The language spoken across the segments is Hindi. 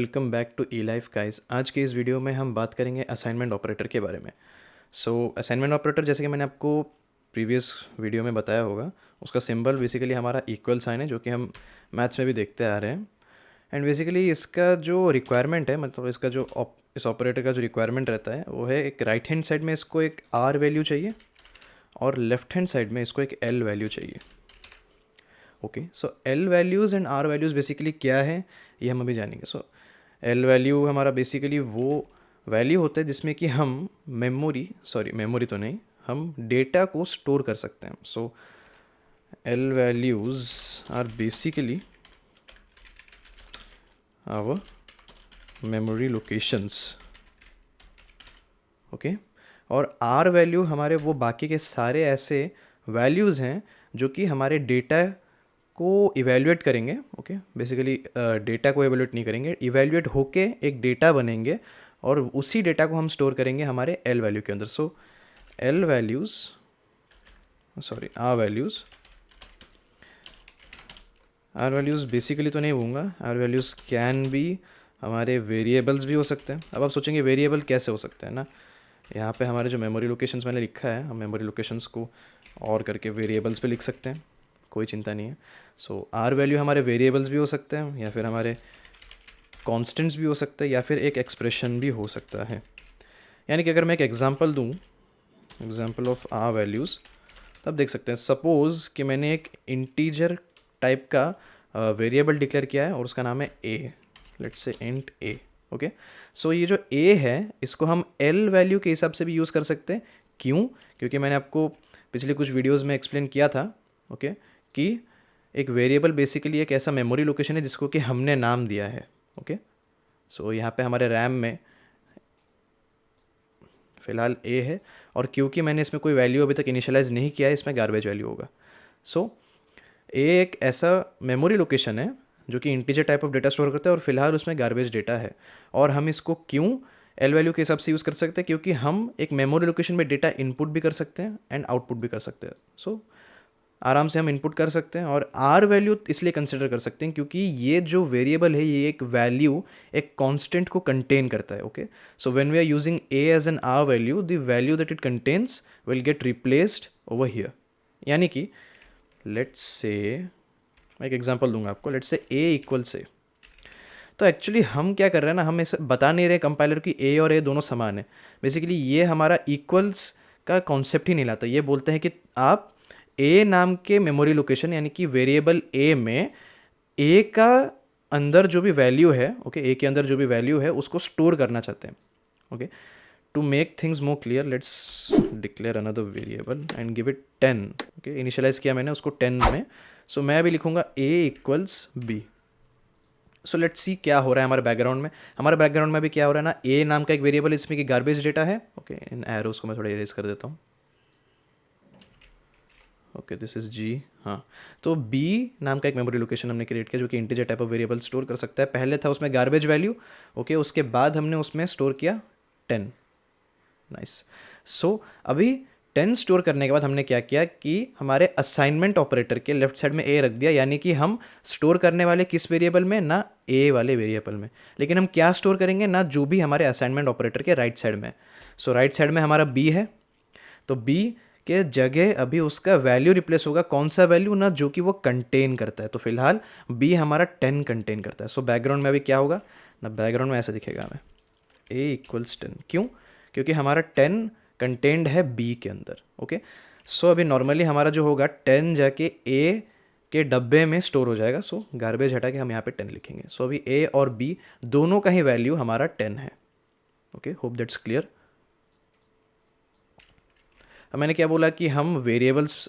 Welcome back to e life guys. आज के इस वीडियो में हम बात करेंगे असाइनमेंट ऑपरेटर के बारे में। असाइनमेंट ऑपरेटर जैसे कि मैंने आपको प्रीवियस वीडियो में बताया होगा, उसका सिंबल बेसिकली हमारा इक्वल साइन है, जो कि हम मैथ्स में भी देखते आ रहे हैं। एंड बेसिकली इसका जो रिक्वायरमेंट है, मतलब इसका जो इस ऑपरेटर का जो रिक्वायरमेंट रहता है वो है, एक राइट हैंड साइड में इसको एक आर वैल्यू चाहिए और लेफ्ट हैंड साइड में इसको एक एल वैल्यू चाहिए। Okay, so L values and R values basically क्या है ये हम अभी जानेंगे। एल वैल्यू हमारा बेसिकली वो वैल्यू होता है जिसमें कि हम मेमोरी तो नहीं, हम डेटा को स्टोर कर सकते हैं। L values are basically our memory locations. Okay, और आर वैल्यू हमारे वो बाकी के सारे ऐसे वैल्यूज़ हैं जो कि हमारे डेटा को इवेल्युएट करेंगे। ओके, बेसिकली डेटा को इवेल्युएट नहीं करेंगे, इवेल्युएट होके एक डेटा बनेंगे और उसी डेटा को हम स्टोर करेंगे हमारे एल वैल्यू के अंदर। L values are values basically तो नहीं बोलूँगा, आर वैल्यूज़ कैन बी हमारे वेरिएबल्स भी हो सकते हैं। अब आप सोचेंगे वेरिएबल कैसे हो सकते हैं ना, यहाँ पे हमारे जो मेमोरी लोकेशंस मैंने लिखा है, हम मेमोरी लोकेशंस को और करके वेरिएबल्स पे लिख सकते हैं, कोई चिंता नहीं है। आर वैल्यू हमारे वेरिएबल्स भी हो सकते हैं, या फिर हमारे कांस्टेंट्स भी हो सकते हैं, या फिर एक एक्सप्रेशन भी हो सकता है। यानी कि अगर मैं एक एग्जांपल दूँ, एग्जांपल ऑफ आर वैल्यूज़, तब देख सकते हैं। सपोज़ कि मैंने एक इंटीजर टाइप का वेरिएबल डिक्लेयर किया है और उसका नाम है A, let's say int A. Okay, so ये जो ए है इसको हम एल वैल्यू के हिसाब से भी यूज़ कर सकते हैं। क्यों? क्योंकि मैंने आपको पिछले कुछ वीडियोस में एक्सप्लेन किया था, ओके, कि एक वेरिएबल बेसिकली एक ऐसा मेमोरी लोकेशन है जिसको कि हमने नाम दिया है। ओके, सो यहाँ पे हमारे रैम में फ़िलहाल ए है, और क्योंकि मैंने इसमें कोई वैल्यू अभी तक इनिशियलाइज़ नहीं किया है, इसमें गार्बेज वैल्यू होगा। ए एक ऐसा मेमोरी लोकेशन है जो कि integer type of data store करता है और फिलहाल उसमें गार्बेज डेटा है। और हम इसको क्यों एल वैल्यू के हिसाब से यूज़ कर सकते हैं? क्योंकि हम एक मेमोरी लोकेशन में डेटा इनपुट भी कर सकते हैं एंड आउटपुट भी कर सकते हैं। आराम से हम इनपुट कर सकते हैं। और आर वैल्यू इसलिए कंसिडर कर सकते हैं क्योंकि ये जो वेरिएबल है, ये एक वैल्यू एक कांस्टेंट को कंटेन करता है। Okay, so when we are using A as an R value, the value that it contains will get replaced over here. यानी कि लेट्स से मैं एक एग्जांपल दूंगा आपको, लेट्स से ए इक्वल से, तो एक्चुअली हम क्या कर रहे हैं ना, हम ऐसे बता नहीं रहे कंपाइलर की ए और ए दोनों समान है। बेसिकली ये हमारा इक्वल्स का कॉन्सेप्ट ही नहीं लाता। ये बोलते हैं कि आप ए नाम के मेमोरी लोकेशन यानी कि वेरिएबल ए में ए का अंदर जो भी वैल्यू है, ओके, ए के अंदर जो भी वैल्यू है उसको स्टोर करना चाहते हैं। Okay, to make things more clear, let's declare another variable and give it 10। Okay, initialize किया मैंने उसको 10 में। मैं अभी लिखूंगा A equals B. Let's see क्या हो रहा है हमारे बैकग्राउंड में। हमारे बैकग्राउंड में भी क्या हो रहा है ना, ए नाम का एक वेरिएबल इसमें कि गार्बेज डेटा है। ओके, इन एरोस को मैं थोड़ा इरेज कर देता हूँ। ओके, दिस इज जी। हाँ, तो बी नाम का एक मेमोरी लोकेशन हमने क्रिएट किया जो कि integer type of variable store कर सकता है। पहले था उसमें गार्बेज वैल्यू। ओके, उसके बाद हमने उसमें स्टोर किया 10। नाइस। अभी 10 स्टोर करने के बाद हमने क्या किया कि हमारे असाइनमेंट ऑपरेटर के लेफ्ट साइड में ए रख दिया, यानी कि हम स्टोर करने वाले किस वेरिएबल में ना, ए वाले वेरिएबल में। लेकिन हम क्या स्टोर करेंगे ना, जो भी हमारे असाइनमेंट ऑपरेटर के राइट साइड में। राइट साइड में हमारा बी है, तो बी के जगह अभी उसका वैल्यू रिप्लेस होगा। कौन सा वैल्यू ना, जो कि वो कंटेन करता है। तो फिलहाल बी हमारा 10 कंटेन करता है। बैकग्राउंड में अभी क्या होगा ना, बैकग्राउंड में ऐसा दिखेगा हमें ए इक्वल्स 10। क्यों? क्योंकि हमारा 10 कंटेंड है बी के अंदर। ओके, अभी नॉर्मली हमारा जो होगा 10 जाके ए के डब्बे में स्टोर हो जाएगा। गार्बेज हटा के हम यहाँ पे 10 लिखेंगे। अभी ए और बी दोनों का ही वैल्यू हमारा 10 है। Okay, hope that's clear. अब मैंने क्या बोला कि हम वेरिएबल्स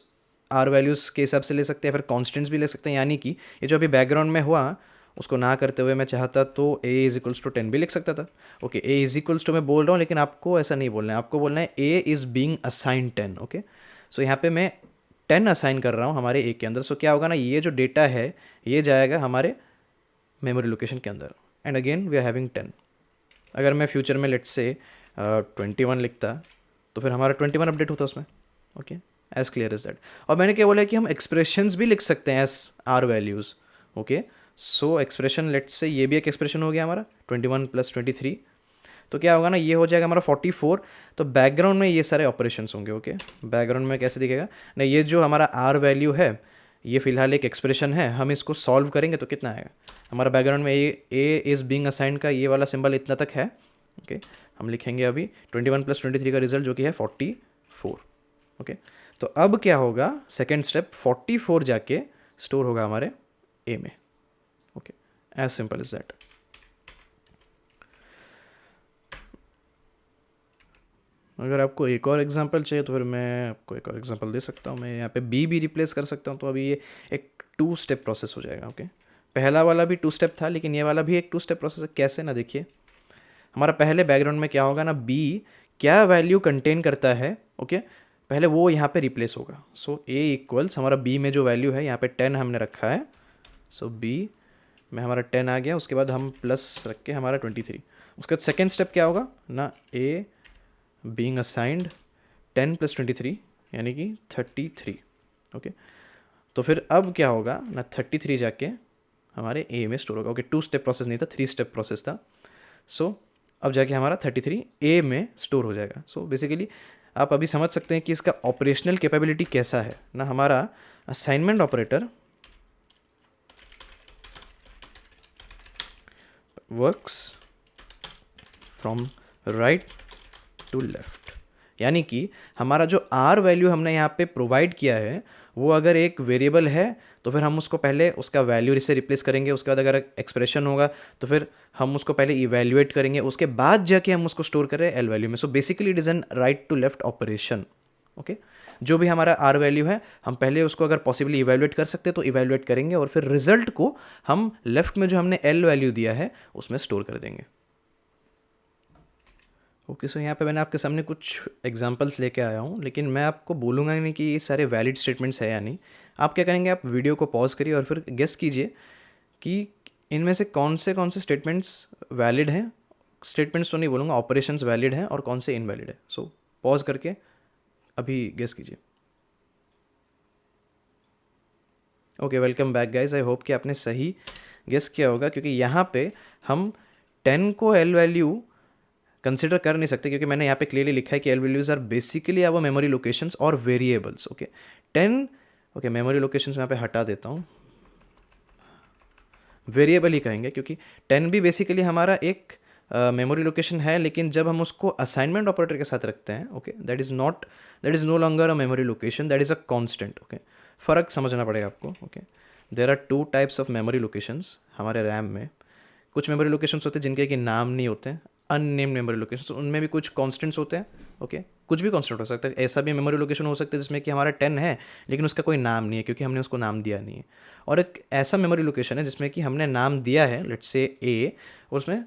आर वैल्यूज़ के हिसाब से ले सकते हैं, फिर कॉन्स्टेंट्स भी ले सकते हैं। यानी कि ये जो अभी बैकग्राउंड में हुआ उसको ना करते हुए मैं चाहता तो ए इज इक्वल्स टू 10 भी लिख सकता था। Okay, A is equals to मैं बोल रहा हूँ, लेकिन आपको ऐसा नहीं बोलना है। आपको बोलना है A is being assign 10। Okay, यहाँ पे मैं 10 असाइन कर रहा हूँ हमारे ए के अंदर। क्या होगा ना, ये जो डेटा है ये जाएगा हमारे मेमोरी लोकेशन के अंदर, and again we are having 10। अगर मैं फ्यूचर में लेट्स से 21 लिखता तो फिर हमारा 21 अपडेट होता उसमें। Okay, as clear is that. और मैंने क्या बोला कि हम एक्सप्रेशंस भी लिख सकते हैं as R values. Okay, expression let's say ये भी एक एक्सप्रेशन हो गया हमारा 21 + 23, तो क्या होगा ना, ये हो जाएगा हमारा 44। तो बैकग्राउंड में ये सारे ऑपरेशंस होंगे। ओके, बैकग्राउंड में कैसे दिखेगा ना, ये जो हमारा आर वैल्यू है ये फिलहाल एक एक्सप्रेशन है, हम इसको सॉल्व करेंगे तो कितना आएगा हमारा बैकग्राउंड में, ए इज़ बीइंग असाइंड का ये वाला सिंबल इतना तक है। ओके, हम लिखेंगे अभी 21 + 23 का रिजल्ट जो कि है 44। ओके, तो अब क्या होगा, सेकेंड स्टेप 44 जाके स्टोर होगा हमारे ए में। Okay, as simple is that. अगर आपको एक और एग्जांपल चाहिए तो फिर मैं आपको एक और एग्जांपल दे सकता हूँ। मैं यहाँ पे बी भी रिप्लेस कर सकता हूँ, तो अभी ये एक 2 स्टेप प्रोसेस हो जाएगा। ओके, पहला वाला भी 2 स्टेप था, लेकिन ये वाला भी एक 2 स्टेप प्रोसेस है। कैसे ना, देखिए हमारा पहले बैकग्राउंड में क्या होगा ना, बी क्या वैल्यू कंटेन करता है। ओके, पहले वो यहाँ पे रिप्लेस होगा। सो ए इक्वल्स हमारा बी में जो वैल्यू है यहाँ पे 10 हमने रखा है, सो बी में हमारा 10 आ गया। उसके बाद हम प्लस रख के हमारा 23। उसके बाद सेकेंड स्टेप क्या होगा ना, ए बीइंग असाइंड 10 + 23 यानी कि 33। ओके, तो फिर अब क्या होगा ना, 33 जाके हमारे ए में स्टोर होगा। ओके, 2 स्टेप प्रोसेस नहीं था, 3 स्टेप प्रोसेस था। सो अब जाके हमारा 33 ए में स्टोर हो जाएगा। सो बेसिकली आप अभी समझ सकते हैं कि इसका ऑपरेशनल कैपेबिलिटी कैसा है ना। हमारा assignment operator works from right to left, यानी कि हमारा जो आर वैल्यू हमने यहाँ पे प्रोवाइड किया है वो अगर एक वेरिएबल है तो फिर हम उसको पहले उसका वैल्यू से रिप्लेस करेंगे। उसके बाद अगर एक्सप्रेशन होगा तो फिर हम उसको पहले इवेल्युएट करेंगे, उसके बाद जाके हम उसको स्टोर करें एल वैल्यू में। So basically it is an right to left operation. Okay, जो भी हमारा आर वैल्यू है हम पहले उसको अगर पॉसिबली इवेल्युएट कर सकते तो इवेल्युएट करेंगे, और फिर रिजल्ट को हम लेफ्ट में जो हमने एल वैल्यू दिया है उसमें स्टोर कर देंगे। ओके, सो यहाँ पे मैंने आपके सामने कुछ एग्जांपल्स लेके आया हूँ, लेकिन मैं आपको बोलूँगा नहीं कि ये सारे वैलिड स्टेटमेंट्स है या नहीं। आप क्या करेंगे, आप वीडियो को पॉज करिए और फिर गेस कीजिए कि इनमें से कौन से स्टेटमेंट्स वैलिड हैं। स्टेटमेंट्स तो नहीं बोलूँगा, ऑपरेशंस वैलिड हैं और कौन से इनवैलिड है। सो पॉज करके अभी गेस कीजिए। Okay, welcome back guys. I hope कि आपने सही गेस किया होगा, क्योंकि यहाँ पे हम 10 को एल वैल्यू कंसिडर कर नहीं सकते, क्योंकि मैंने यहाँ पे क्लियरली लिखा है कि L values are basically our memory locations और variables. Okay, 10 okay memory locations यहाँ पे हटा देता हूँ, वेरिएबल ही कहेंगे, क्योंकि 10 भी बेसिकली हमारा एक मेमोरी लोकेशन है, लेकिन जब हम उसको असाइनमेंट ऑपरेटर के साथ रखते हैं, okay, that is no longer a memory location, that is a constant. Okay, फ़र्क समझना पड़ेगा आपको। Okay, there are 2 types of memory locations हमारे रैम में। कुछ मेमोरी लोकेशंस होते हैं जिनके कि नाम नहीं होते हैं, अननेम्ड मेमोरी लोकेशन, उनमें भी कुछ कॉन्स्टेंट्स होते हैं। ओके, कुछ भी कॉन्स्टेंट हो सकता है। ऐसा भी मेमोरी लोकेशन हो सकता है जिसमें कि हमारा 10 है लेकिन उसका कोई नाम नहीं है, क्योंकि हमने उसको नाम दिया नहीं है। और एक ऐसा मेमोरी लोकेशन है जिसमें कि हमने नाम दिया है, लेट्स से ए, और उसमें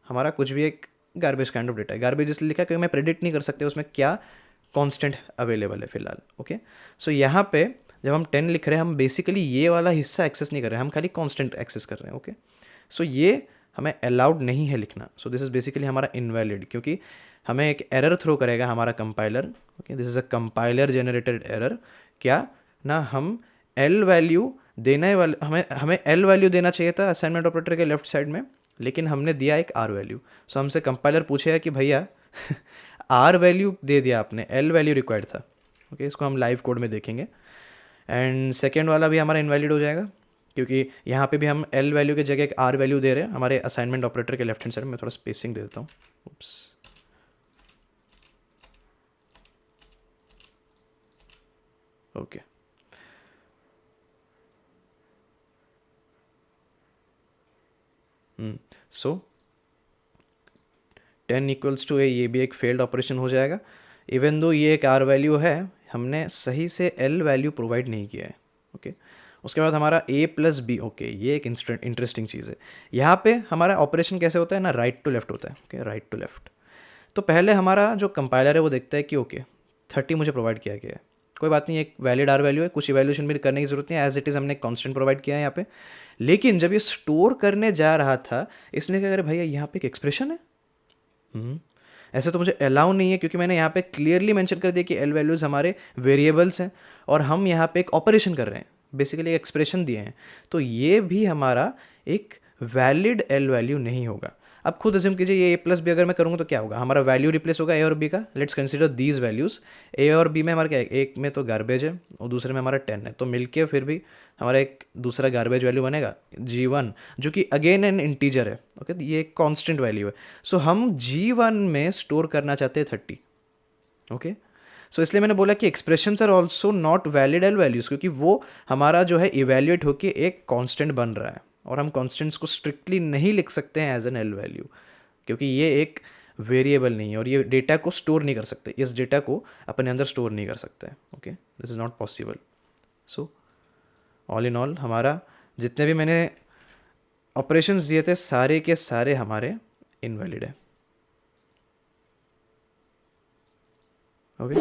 हमारा कुछ भी एक गार्बेज काइंड ऑफ डेटा है। गार्बेज इसलिए लिखा है क्योंकि मैं प्रेडिक्ट नहीं कर सकते उसमें क्या कॉन्स्टेंट अवेलेबल है फिलहाल। ओके, सो यहाँ पे जब हम 10 लिख रहे हैं, हम बेसिकली ये वाला हिस्सा एक्सेस नहीं कर रहे हैं, हम खाली कॉन्स्टेंट एक्सेस कर रहे हैं। ओके, सो ये हमें अलाउड नहीं है लिखना। सो दिस इज़ बेसिकली हमारा इनवैलिड, क्योंकि हमें एक एरर थ्रो करेगा हमारा compiler. Okay, this is a compiler generated error. क्या ना, हम एल वैल्यू देने वाले हमें एल वैल्यू देना चाहिए था असाइनमेंट ऑपरेटर के लेफ्ट साइड में, लेकिन हमने दिया एक आर वैल्यू। सो हमसे कंपाइलर पूछेगा कि भैया आर वैल्यू दे दिया आपने, एल वैल्यू रिक्वायर्ड था। ओके, इसको हम लाइव कोड में देखेंगे। एंड सेकेंड वाला भी हमारा इनवैलिड हो जाएगा, क्योंकि यहाँ पे भी हम एल वैल्यू की जगह एक आर वैल्यू दे रहे हैं हमारे असाइनमेंट ऑपरेटर के लेफ्ट हैंड साइड में। थोड़ा स्पेसिंग दे देता हूँ। उप्स, ओके, सो 10 इक्वल्स टू ए, ये भी एक फेल्ड ऑपरेशन हो जाएगा। इवन दो ये एक आर वैल्यू है, हमने सही से एल वैल्यू प्रोवाइड नहीं किया है। ओके, उसके बाद हमारा ए प्लस बी। ओके, ये एक इंटरेस्टिंग चीज़ है। यहाँ पे हमारा ऑपरेशन कैसे होता है ना, राइट टू लेफ्ट होता है। Okay, right to left. तो पहले हमारा जो कंपाइलर है वो देखता है कि ओके 30 मुझे प्रोवाइड किया गया है, कोई बात नहीं, एक वैलिड आर वैल्यू है, कुछ इवैल्यूएशन भी करने की जरूरत नहीं है, एज इट इज़ हमने कांस्टेंट प्रोवाइड किया है यहाँ पे। लेकिन जब ये स्टोर करने जा रहा था, इसने क्या करे, भैया यहाँ पे एक एक्सप्रेशन है, ऐसे तो मुझे अलाउ नहीं है, क्योंकि मैंने यहाँ पे क्लियरली मेंशन कर दिया कि एल वैल्यूज़ हमारे वेरिएबल्स हैं और हम यहाँ पे एक ऑपरेशन कर रहे हैं, बेसिकली एक्सप्रेशन दिए हैं। तो ये भी हमारा एक वैलिड एल वैल्यू नहीं होगा। अब खुद अज्यूम कीजिए ये ए प्लस बी अगर मैं करूँगा तो क्या होगा, हमारा वैल्यू रिप्लेस होगा ए और बी का। Let's consider these values. A और बी में हमारा क्या है, एक में तो गार्बेज है और दूसरे में हमारा 10 है, तो मिलके फिर भी हमारा एक दूसरा गार्बेज वैल्यू बनेगा G1, जो कि अगेन एन इंटीजर है। ओके, तो ये एक कॉन्स्टेंट वैल्यू है। सो हम G1 में स्टोर करना चाहते हैं 30। ओके, सो इसलिए मैंने बोला कि expressions are also not valid L values, क्योंकि वो हमारा जो है इवेल्युएट होके एक कांस्टेंट बन रहा है, और हम कांस्टेंट्स को स्ट्रिक्टली नहीं लिख सकते हैं एज एन एल वैल्यू, क्योंकि ये एक वेरिएबल नहीं है और ये डेटा को स्टोर नहीं कर सकते, इस डेटा को अपने अंदर स्टोर नहीं कर सकते। Okay, this is not possible. So all in all हमारा जितने भी मैंने ऑपरेशंस दिए थे सारे के सारे हमारे इनवैलिड है। ओके,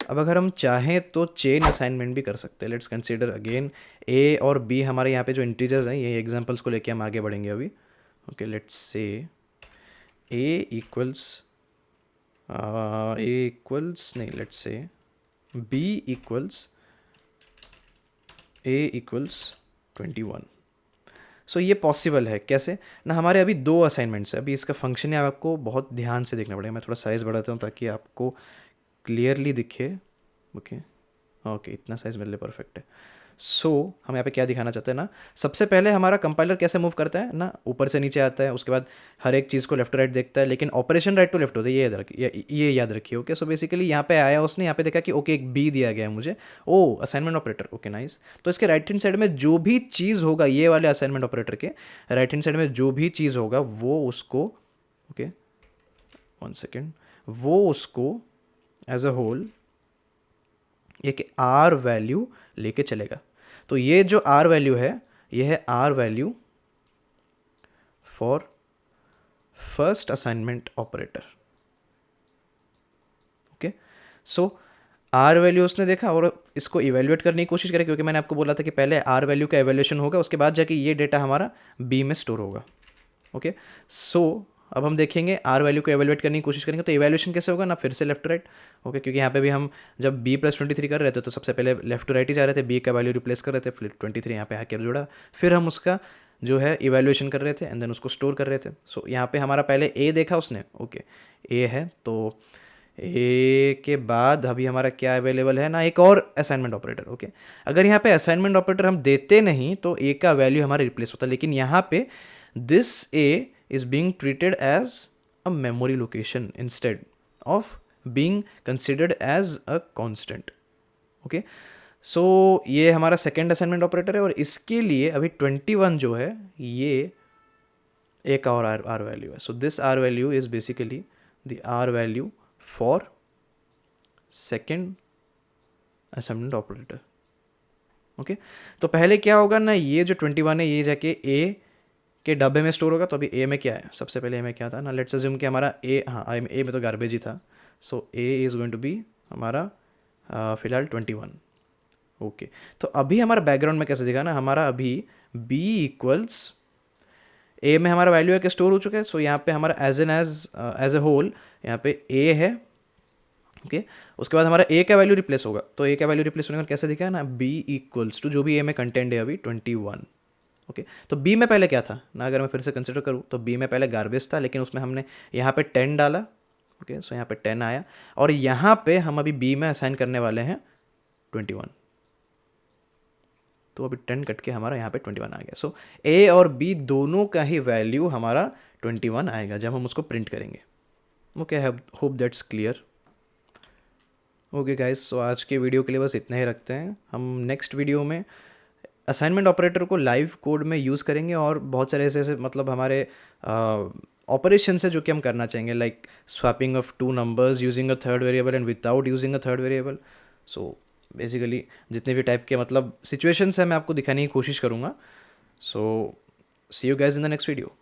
अब अगर हम चाहें तो चेन असाइनमेंट भी कर सकते हैं। लेट्स कंसीडर अगेन ए और बी हमारे यहाँ पे जो इंटीजर्स हैं, ये एग्जांपल्स को लेके हम आगे बढ़ेंगे अभी। Okay, let's say A equals नहीं, let's say B equals A equals 21। So ये पॉसिबल है कैसे ना, हमारे अभी दो असाइनमेंट्स है। अभी इसका फंक्शन है, आपको बहुत ध्यान से देखना पड़ेगा। मैं थोड़ा साइज़ बढ़ाता हूँ ताकि आपको क्लियरली दिखे। ओके, ओके, इतना साइज़ मेरे लिए परफेक्ट है। सो हम यहाँ पे क्या दिखाना चाहते हैं ना, सबसे पहले हमारा कंपाइलर कैसे मूव करता है ना, ऊपर से नीचे आता है, उसके बाद हर एक चीज़ को लेफ्ट टू राइट देखता है, लेकिन ऑपरेशन राइट टू लेफ्ट होता है, ये याद रखिए। ओके, सो बेसिकली यहाँ पे आया उसने, यहाँ पे देखा कि ओके एक बी दिया गया है मुझे, ओ असाइनमेंट ऑपरेटर, ओके नाइस। तो इसके राइट हैंड साइड में जो भी चीज़ होगा, ये वाले असाइनमेंट ऑपरेटर के राइट हैंड साइड में जो भी चीज़ होगा वो उसको, ओके 1 सेकेंड, वो उसको एज अ होल एक आर वैल्यू लेके चलेगा। तो ये जो आर वैल्यू है, ये है R value for first assignment operator. Okay, so R value उसने देखा और इसको इवेल्युएट करने की कोशिश करें, क्योंकि मैंने आपको बोला था कि पहले आर वैल्यू का इवेल्यूशन होगा, उसके बाद जाके ये डेटा हमारा बी में स्टोर होगा। ओके, सो अब हम देखेंगे आर वैल्यू को एवेल्युएट करने की कोशिश करेंगे, तो इवेल्यूशन कैसे होगा ना, फिर से लेफ्ट टू राइट। ओके, क्योंकि यहाँ पे भी हम जब बी प्लस 23 कर रहे थे तो सबसे पहले लेफ्ट टू राइट ही जा रहे थे, बी का वैल्यू रिप्लेस कर रहे थे, फिर 23 यहाँ पे आकर जुड़ा, फिर हम उसका जो है इवेल्यूएशन कर रहे थे एंड देन उसको स्टोर कर रहे थे। सो यहाँ पे हमारा पहले ए देखा उसने, ओके ए है, तो ए के बाद अभी हमारा क्या अवेलेबल है ना, एक और असाइनमेंट ऑपरेटर। ओके, अगर यहाँ पे असाइनमेंट ऑपरेटर हम देते नहीं तो ए का वैल्यू हमारा रिप्लेस होता है, लेकिन यहाँ पे this A is being treated as a memory location instead of being considered as a constant. Okay, so ये हमारा सेकेंड असाइनमेंट ऑपरेटर है और इसके लिए अभी 21 जो है ये एक और आर वैल्यू है। So this R value is basically the R value for second assignment operator. Okay, तो पहले क्या होगा ना, ये जो 21 है ये जाके ए के डब्बे में स्टोर होगा। तो अभी ए में क्या है, सबसे पहले ए में क्या था ना, लेट्स अज्यूम कि हमारा ए, हाँ ए में तो गार्बेज ही था। So A is going to be हमारा फिलहाल 21। ओके, तो अभी हमारा बैकग्राउंड में कैसे दिखा ना, हमारा अभी बी इक्वल्स ए में हमारा वैल्यू है कि स्टोर हो चुका है। सो यहाँ पे हमारा एज ए होल यहाँ पे ए है। ओके, उसके बाद हमारा ए का वैल्यू रिप्लेस होगा, तो ए का वैल्यू रिप्लेस होने का कैसे दिखा है ना, बी इक्वल्स टू जो भी ए में कंटेंट है अभी 21। ओके, तो बी में पहले क्या था ना, अगर मैं फिर से कंसिडर करूँ तो बी में पहले गार्बेज था, लेकिन उसमें हमने यहाँ पे 10 डाला। ओके, सो यहाँ पे 10 आया और यहाँ पे हम अभी बी में असाइन करने वाले हैं 21। तो अभी 10 कट के हमारा यहाँ पे 21 आ गया। सो ए और बी दोनों का ही वैल्यू हमारा 21 आएगा जब हम उसको प्रिंट करेंगे। Okay, hope that's clear. Okay guys, so आज के वीडियो के लिए बस इतना ही रखते हैं। हम नेक्स्ट वीडियो में असाइनमेंट ऑपरेटर को लाइव कोड में यूज़ करेंगे और बहुत सारे ऐसे मतलब हमारे ऑपरेशन है जो कि हम करना चाहेंगे, like swapping of two numbers using a third variable and without using a third variable. So basically जितने भी टाइप के मतलब सिचुएशंस हैं मैं आपको दिखाने की कोशिश करूँगा। So see you guys in the next video.